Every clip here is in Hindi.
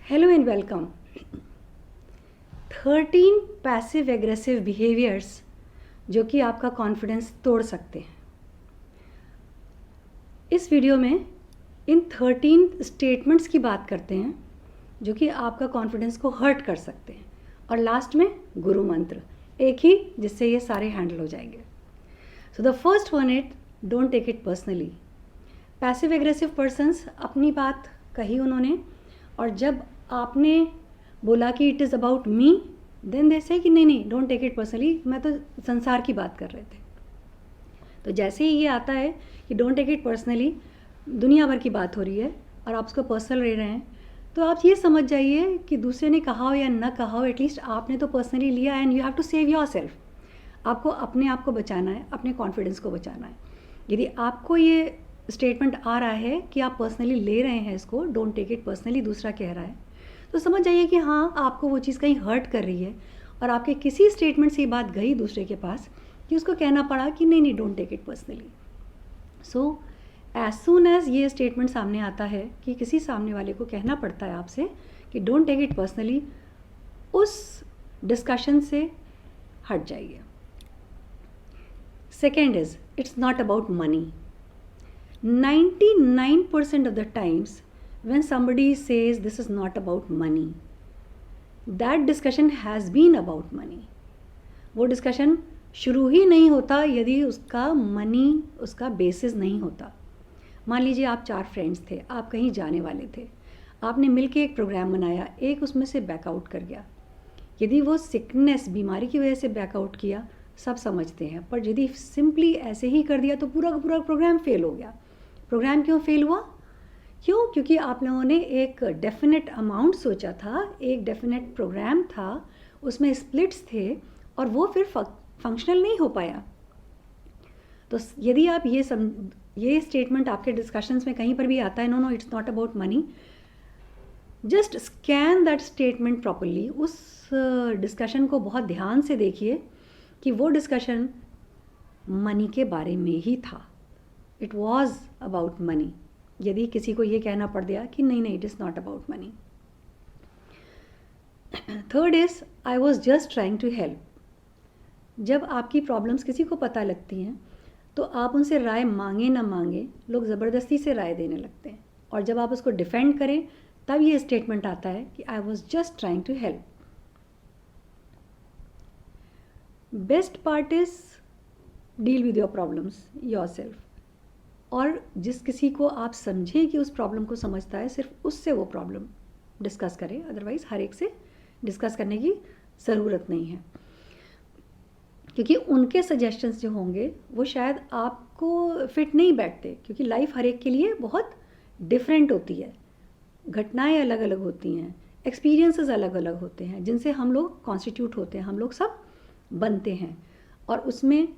Hello and welcome. 13 passive aggressive behaviours जो कि आपका कॉन्फिडेंस तोड़ सकते हैं। इस वीडियो में इन 13 स्टेटमेंट्स की बात करते हैं जो कि आपका कॉन्फिडेंस को हर्ट कर सकते हैं, और लास्ट में गुरु मंत्र एक ही जिससे ये सारे हैंडल हो जाएंगे। So the first one it, don't take it personally. Passive aggressive persons अपनी बात कही उन्होंने, और जब आपने बोला कि it is about me, then they say कि नहीं डोंट टेक इट पर्सनली, मैं तो संसार की बात कर रहे थे। तो जैसे ही ये आता है कि डोंट टेक इट पर्सनली, दुनिया भर की बात हो रही है और आप उसको पर्सनल ले रहे हैं, तो आप ये समझ जाइए कि दूसरे ने कहा हो या ना कहा हो, एटलीस्ट आपने तो पर्सनली लिया and you have to save yourself. आपको अपने आप को बचाना है, अपने कॉन्फिडेंस को बचाना है। यदि आपको ये स्टेटमेंट आ रहा है कि आप पर्सनली ले रहे हैं इसको, डोंट टेक इट पर्सनली, दूसरा कह रहा है, तो समझ जाइए कि हाँ, आपको वो चीज़ कहीं हर्ट कर रही है और आपके किसी स्टेटमेंट से ये बात गई दूसरे के पास कि उसको कहना पड़ा कि नहीं don't take it personally. So as soon as ये स्टेटमेंट सामने आता है कि किसी सामने वाले को कहना पड़ता है आपसे कि डोंट टेक इट पर्सनली, उस डिस्कशन से हट जाइए। Second is, it's not about money. 99% of the times when somebody says this is not about money, that discussion has been about money. वो डिस्कशन शुरू ही नहीं होता यदि उसका मनी उसका बेसिस नहीं होता। मान लीजिए आप 4 फ्रेंड्स थे, आप कहीं जाने वाले थे, आपने मिलके एक प्रोग्राम बनाया, एक उसमें से बैकआउट कर गया। यदि वो सिकनेस, बीमारी की वजह से बैकआउट किया, सब समझते हैं, पर यदि सिंपली ऐसे ही कर दिया तो पूरा का पूरा प्रोग्राम फेल हो गया। प्रोग्राम क्यों फेल हुआ? क्यों? क्योंकि आप लोगों ने एक डेफिनेट अमाउंट सोचा था, एक डेफिनेट प्रोग्राम था, उसमें स्प्लिट्स थे और वो फिर फंक्शनल नहीं हो पाया। तो यदि आप ये स्टेटमेंट आपके डिस्कशंस में कहीं पर भी आता है, no it's not about money, just scan that statement properly. उस डिस्कशन को बहुत ध्यान से देखिए कि वो डिस्कशन मनी के बारे में ही था। It was about money. यदि किसी को ये कहना पड़ गया कि नहीं it is not about money. Third is, I was just trying to help. जब आपकी प्रॉब्लम्स किसी को पता लगती हैं तो आप उनसे राय मांगे ना मांगे, लोग ज़बरदस्ती से राय देने लगते हैं, और जब आप उसको डिफेंड करें तब ये स्टेटमेंट आता है कि I was just trying to help. Best part is deal with your problems yourself, और जिस किसी को आप समझें कि उस प्रॉब्लम को समझता है, सिर्फ उससे वो प्रॉब्लम डिस्कस करें, अदरवाइज़ हर एक से डिस्कस करने की ज़रूरत नहीं है, क्योंकि उनके सजेशंस जो होंगे वो शायद आपको फिट नहीं बैठते, क्योंकि लाइफ हर एक के लिए बहुत डिफरेंट होती है, घटनाएं अलग अलग होती हैं, एक्सपीरियंसेस अलग अलग होते हैं, जिनसे हम लोग कॉन्स्टिट्यूट होते हैं, हम लोग सब बनते हैं। और उसमें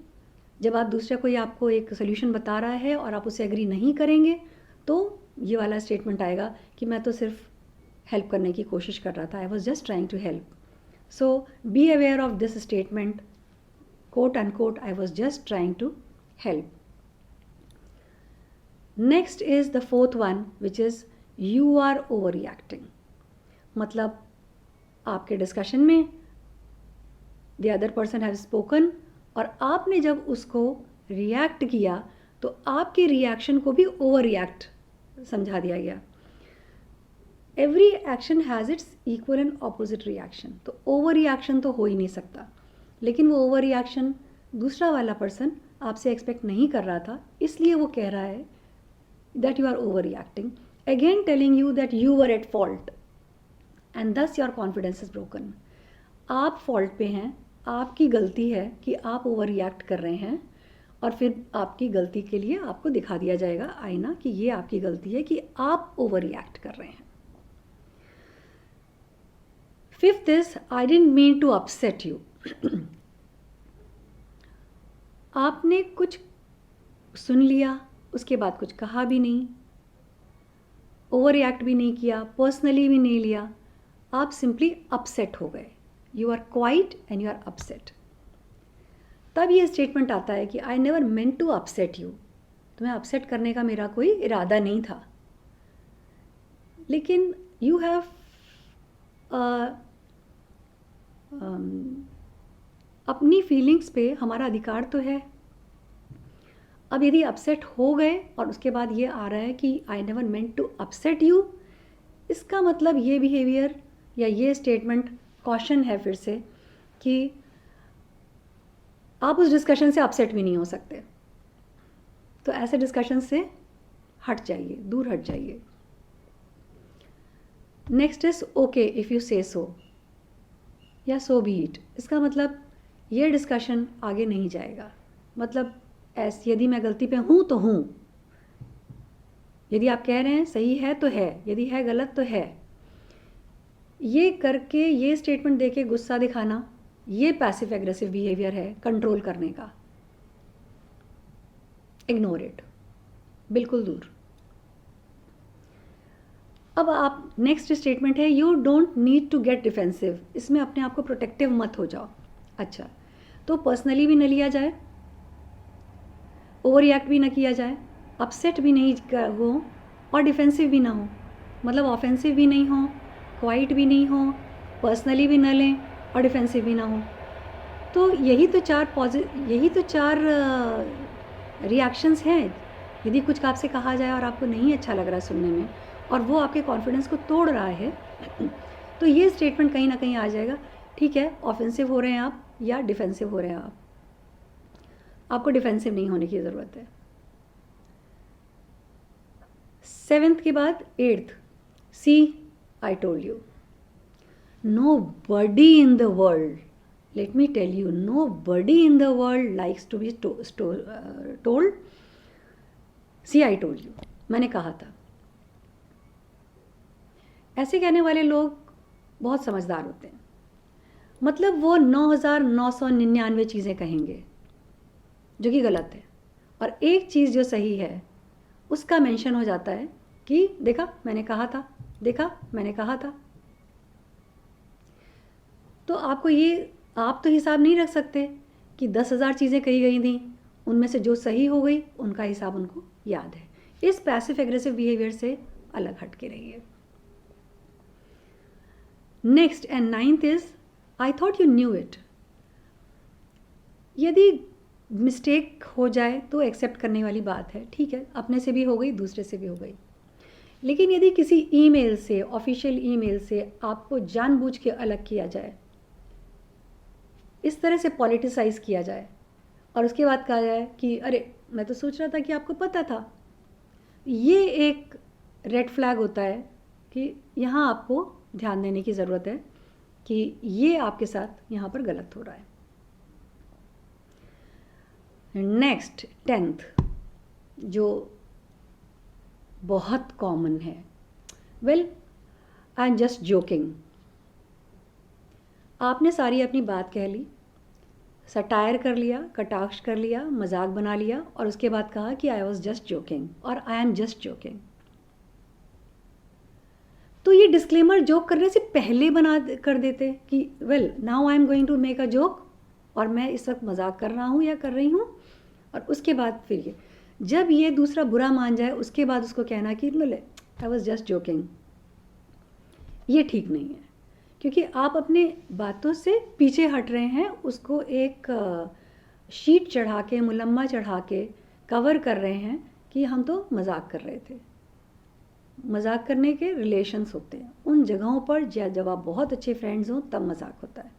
जब आप दूसरा कोई आपको एक सोल्यूशन बता रहा है और आप उससे एग्री नहीं करेंगे, तो ये वाला स्टेटमेंट आएगा कि मैं तो सिर्फ हेल्प करने की कोशिश कर रहा था, I was just trying to help. So be aware of this statement, quote unquote, I was just trying to help. Next is the fourth one, which is you are overreacting. मतलब आपके डिस्कशन में the other person have spoken, और आपने जब उसको रिएक्ट किया तो आपके रिएक्शन को भी ओवर रिएक्ट समझा दिया गया। Every action has its equal and opposite reaction. तो ओवर रिएक्शन तो हो ही नहीं सकता, लेकिन वो ओवर रिएक्शन दूसरा वाला पर्सन आपसे एक्सपेक्ट नहीं कर रहा था, इसलिए वो कह रहा है that you are overreacting, again telling you that you were at fault and thus your confidence is broken. आप फॉल्ट पे हैं, आपकी गलती है कि आप ओवर रिएक्ट कर रहे हैं, और फिर आपकी गलती के लिए आपको दिखा दिया जाएगा आईना कि ये आपकी गलती है कि आप ओवर रिएक्ट कर रहे हैं। Fifth is, I didn't mean to upset you. आपने कुछ सुन लिया, उसके बाद कुछ कहा भी नहीं, ओवर रिएक्ट भी नहीं किया, पर्सनली भी नहीं लिया, आप सिंपली अपसेट हो गए। You are quiet and you are upset. तब ये स्टेटमेंट आता है कि I never meant to upset you, तुम्हें अपसेट करने का मेरा कोई इरादा नहीं था, लेकिन यू हैव अपनी फीलिंग्स पे हमारा अधिकार तो है। अब यदि अपसेट हो गए और उसके बाद ये आ रहा है कि I never meant to upset you, इसका मतलब ये बिहेवियर या ये स्टेटमेंट कॉशन है फिर से कि आप उस डिस्कशन से अपसेट भी नहीं हो सकते। तो ऐसे डिस्कशन से हट जाइए, दूर हट जाइए। Next is okay if you से सो या सो बी इट। इसका मतलब ये डिस्कशन आगे नहीं जाएगा। मतलब यदि मैं गलती पे हूँ तो हूँ, यदि आप कह रहे हैं सही है तो है, यदि है गलत तो है। ये करके ये स्टेटमेंट देके गुस्सा दिखाना, ये पैसिव एग्रेसिव बिहेवियर है कंट्रोल करने का। इग्नोर इट, बिल्कुल दूर। अब आप नेक्स्ट स्टेटमेंट है you don't need to get defensive. इसमें अपने आप को प्रोटेक्टिव मत हो जाओ। अच्छा, तो पर्सनली भी न लिया जाए, ओवर रिएक्ट भी ना किया जाए, अपसेट भी नहीं हो और डिफेंसिव भी ना हो। मतलब ऑफेंसिव भी नहीं हो, क्वाइट भी नहीं हो, पर्सनली भी ना लें और डिफेंसिव भी ना हो। तो यही तो चार रिएक्शंस हैं। यदि कुछ आपसे कहा जाए और आपको नहीं अच्छा लग रहा सुनने में और वो आपके कॉन्फिडेंस को तोड़ रहा है तो ये स्टेटमेंट कहीं ना कहीं आ जाएगा, ठीक है ऑफेंसिव हो रहे हैं आप या डिफेंसिव हो रहे हैं आप, आपको डिफेंसिव नहीं होने की ज़रूरत है। 7th के बाद 8th, see I told you. Nobody in the world, let me tell you, nobody in the world likes to be told, see I told you, मैंने कहा था। ऐसे कहने वाले लोग बहुत समझदार होते हैं। मतलब वो 9,999 चीज़ें कहेंगे जो कि गलत है, और एक चीज़ जो सही है उसका मेंशन हो जाता है कि देखा मैंने कहा था, देखा मैंने कहा था। तो आपको ये, आप तो हिसाब नहीं रख सकते कि 10,000 चीज़ें कही गई थी, उनमें से जो सही हो गई उनका हिसाब उनको याद है। इस पैसिव एग्रेसिव बिहेवियर से अलग हट के रहिए। Next and 9th is I thought you knew it. यदि मिस्टेक हो जाए तो एक्सेप्ट करने वाली बात है, ठीक है, अपने से भी हो गई दूसरे से भी हो गई। लेकिन यदि किसी ईमेल से, ऑफिशियल ईमेल से आपको जानबूझ के अलग किया जाए, इस तरह से पॉलिटिसाइज किया जाए और उसके बाद कहा जाए कि अरे मैं तो सोच रहा था कि आपको पता था, ये एक रेड फ्लैग होता है कि यहाँ आपको ध्यान देने की ज़रूरत है कि ये आपके साथ यहाँ पर गलत हो रहा है। नेक्स्ट 10th, जो बहुत कॉमन है, well I am just joking. आपने सारी अपनी बात कह ली, सटायर कर लिया, कटाक्ष कर लिया, मजाक बना लिया और उसके बाद कहा कि आई वॉज जस्ट जोकिंग और आई एम जस्ट जोकिंग। तो ये डिस्क्लेमर जोक करने से पहले बना कर देते कि well now I am going to make a joke, और मैं इस वक्त मजाक कर रहा हूँ या कर रही हूँ, और उसके बाद फिर ये जब ये दूसरा बुरा मान जाए उसके बाद उसको कहना कि लो ले आई वॉज जस्ट जोकिंग। ये ठीक नहीं है, क्योंकि आप अपने बातों से पीछे हट रहे हैं, उसको एक शीट चढ़ा के, मुलम्मा चढ़ा के कवर कर रहे हैं कि हम तो मजाक कर रहे थे। मजाक करने के रिलेशंस होते हैं उन जगहों पर जब आप बहुत अच्छे फ्रेंड्स हों तब मजाक होता है।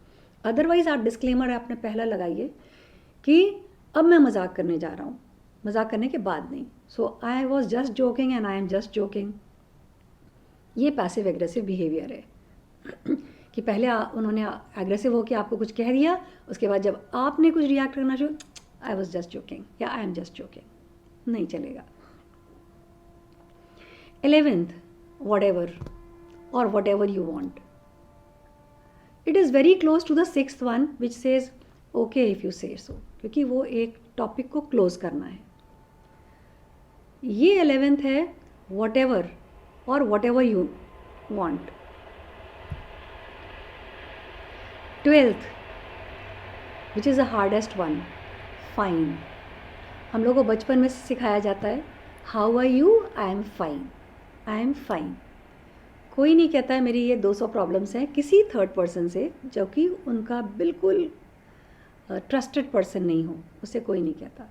अदरवाइज़ आप डिस्क्लेमर आपने पहला लगाइए कि अब मैं मजाक करने जा रहा हूँ, मजाक करने के बाद नहीं। So I was just joking and I am just joking. ये पैसिव एग्रेसिव बिहेवियर है कि पहले उन्होंने एग्रेसिव होकर आपको कुछ कह दिया, उसके बाद जब आपने कुछ रिएक्ट करना शुरू, आई वॉज जस्ट जोकिंग या आई एम जस्ट जोकिंग, नहीं चलेगा। 11th, whatever or whatever you want. It is very close to the 6th one which says okay if you say so, क्योंकि वो एक टॉपिक को क्लोज करना है। ये 11th है whatever or whatever you want. 12th, which is the hardest one, fine. हम लोगों को बचपन में सिखाया जाता है how are you, I am fine, I am fine. कोई नहीं कहता है मेरी ये 200 प्रॉब्लम्स हैं किसी थर्ड पर्सन से जो कि उनका बिल्कुल ट्रस्टेड पर्सन नहीं हो, उससे कोई नहीं कहता।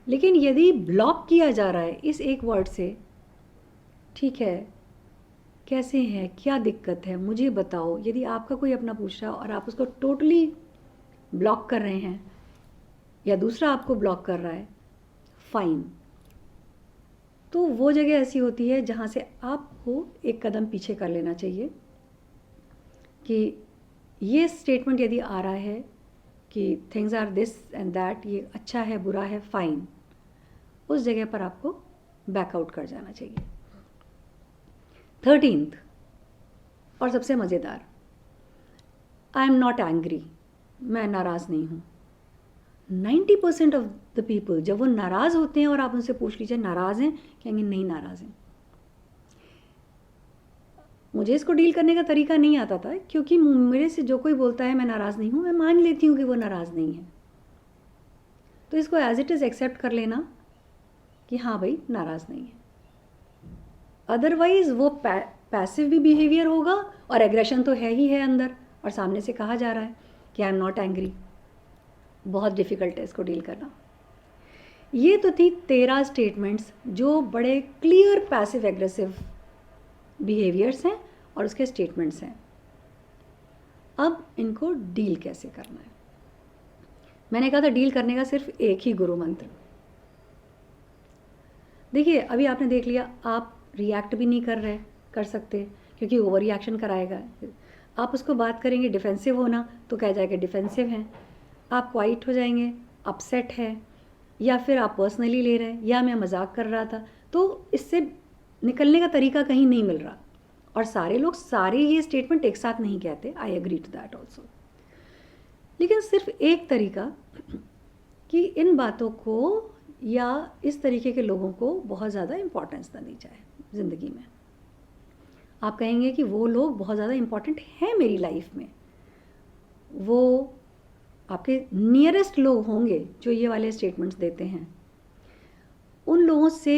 लेकिन यदि ब्लॉक किया जा रहा है इस एक वर्ड से, ठीक है कैसे हैं, क्या दिक्कत है, मुझे बताओ, यदि आपका कोई अपना पूछ रहा है और आप उसको टोटली ब्लॉक कर रहे हैं या दूसरा आपको ब्लॉक कर रहा है, फाइन। तो वो जगह ऐसी होती है जहाँ से आपको एक कदम पीछे कर लेना चाहिए कि ये स्टेटमेंट यदि आ रहा है कि things are this and that, ये अच्छा है बुरा है, फाइन, उस जगह पर आपको बैकआउट कर जाना चाहिए। 13th और सबसे मज़ेदार, आई एम नॉट एंग्री, मैं नाराज़ नहीं हूँ। 90% ऑफ द पीपल जब वो नाराज़ होते हैं और आप उनसे पूछ लीजिए नाराज़ हैं, कहेंगे नहीं नाराज़ हैं। मुझे इसको डील करने का तरीका नहीं आता था, क्योंकि मेरे से जो कोई बोलता है मैं नाराज़ नहीं हूँ, मैं मान लेती हूँ कि वो नाराज़ नहीं है। तो इसको एज इट इज़ एक्सेप्ट कर लेना कि हाँ भाई नाराज़ नहीं है। अदरवाइज़ वो पैसिव भी बिहेवियर होगा और एग्रेशन तो है ही है अंदर, और सामने से कहा जा रहा है कि आई एम नॉट एंग्री। बहुत डिफ़िकल्ट है इसको डील करना। ये तो थी 13 स्टेटमेंट्स जो बड़े क्लियर पैसिव एग्रेसिव बिहेवियर्स हैं और उसके स्टेटमेंट्स हैं। अब इनको डील कैसे करना है? मैंने कहा था डील करने का सिर्फ एक ही गुरु मंत्र। देखिए अभी आपने देख लिया, आप रिएक्ट भी नहीं कर सकते क्योंकि ओवर रिएक्शन कराएगा। आप उसको बात करेंगे डिफेंसिव होना तो कह जाएगा डिफेंसिव हैं, आप क्वाइट हो जाएंगे अपसेट है, या फिर आप पर्सनली ले रहे हैं, या मैं मजाक कर रहा था। तो इससे निकलने का तरीका कहीं नहीं मिल रहा। और सारे लोग सारे ये स्टेटमेंट एक साथ नहीं कहते, I agree to that also. लेकिन सिर्फ एक तरीका कि इन बातों को या इस तरीके के लोगों को बहुत ज़्यादा इम्पोर्टेंस ना दी जाए ज़िंदगी में। आप कहेंगे कि वो लोग बहुत ज़्यादा इम्पोर्टेंट हैं मेरी लाइफ में, वो आपके नियरेस्ट लोग होंगे जो ये वाले स्टेटमेंट्स देते हैं। उन लोगों से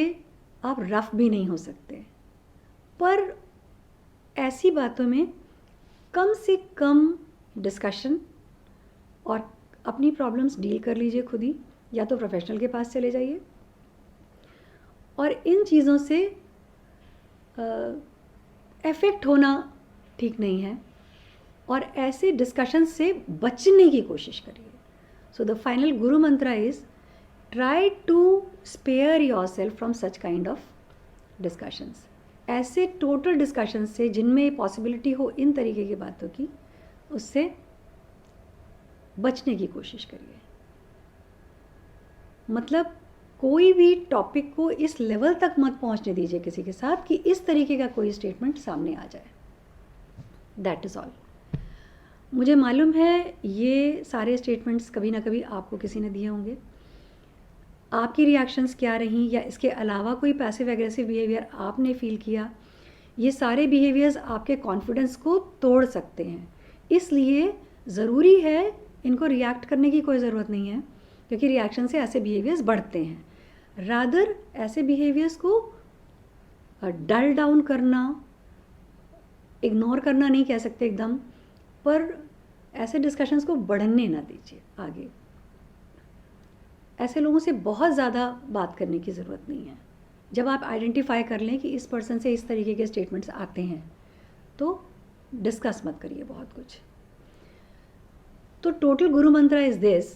आप रफ भी नहीं हो सकते, पर ऐसी बातों में कम से कम डिस्कशन और अपनी प्रॉब्लम्स डील कर लीजिए खुद ही, या तो प्रोफेशनल के पास चले जाइए। और इन चीज़ों से अफेक्ट होना ठीक नहीं है, और ऐसे डिस्कशन से बचने की कोशिश करिए। So the final guru mantra is try to spare yourself from such kind of discussions. ऐसे टोटल डिस्कशन से जिनमें पॉसिबिलिटी हो इन तरीके की बातों की, उससे बचने की कोशिश करिए। मतलब कोई भी टॉपिक को इस लेवल तक मत पहुंचने दीजिए किसी के साथ कि इस तरीके का कोई स्टेटमेंट सामने आ जाए। That is all. मुझे मालूम है ये सारे स्टेटमेंट्स कभी ना कभी आपको किसी ने दिए होंगे। आपकी रिएक्शंस क्या रहीं, या इसके अलावा कोई पैसिव एग्रेसिव बिहेवियर आपने फील किया, ये सारे बिहेवियर्स आपके कॉन्फिडेंस को तोड़ सकते हैं। इसलिए ज़रूरी है इनको रिएक्ट करने की कोई ज़रूरत नहीं है, क्योंकि रिएक्शन से ऐसे बिहेवियर्स बढ़ते हैं। रादर ऐसे बिहेवियर्स को डल डाउन करना, इग्नोर करना नहीं कह सकते एकदम, पर ऐसे डिस्कशंस को बढ़ने ना दीजिए आगे। ऐसे लोगों से बहुत ज़्यादा बात करने की ज़रूरत नहीं है। जब आप आइडेंटिफाई कर लें कि इस पर्सन से इस तरीके के स्टेटमेंट्स आते हैं, तो डिस्कस मत करिए बहुत कुछ। तो total guru mantra is this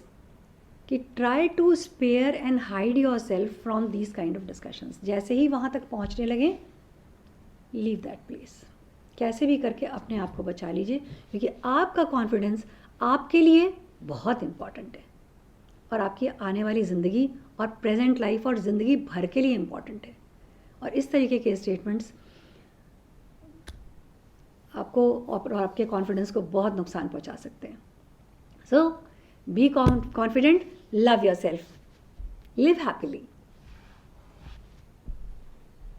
कि try to spare and hide yourself from these kind of discussions. जैसे ही वहाँ तक पहुँचने लगे, लीव दैट प्लेस। कैसे भी करके अपने आप को बचा लीजिए, क्योंकि आपका कॉन्फिडेंस आपके लिए बहुत इम्पॉर्टेंट है, और आपकी आने वाली ज़िंदगी और प्रेजेंट लाइफ और ज़िंदगी भर के लिए इम्पॉर्टेंट है। और इस तरीके के स्टेटमेंट्स आपको और आपके कॉन्फिडेंस को बहुत नुकसान पहुंचा सकते हैं। So be confident, love yourself, live happily.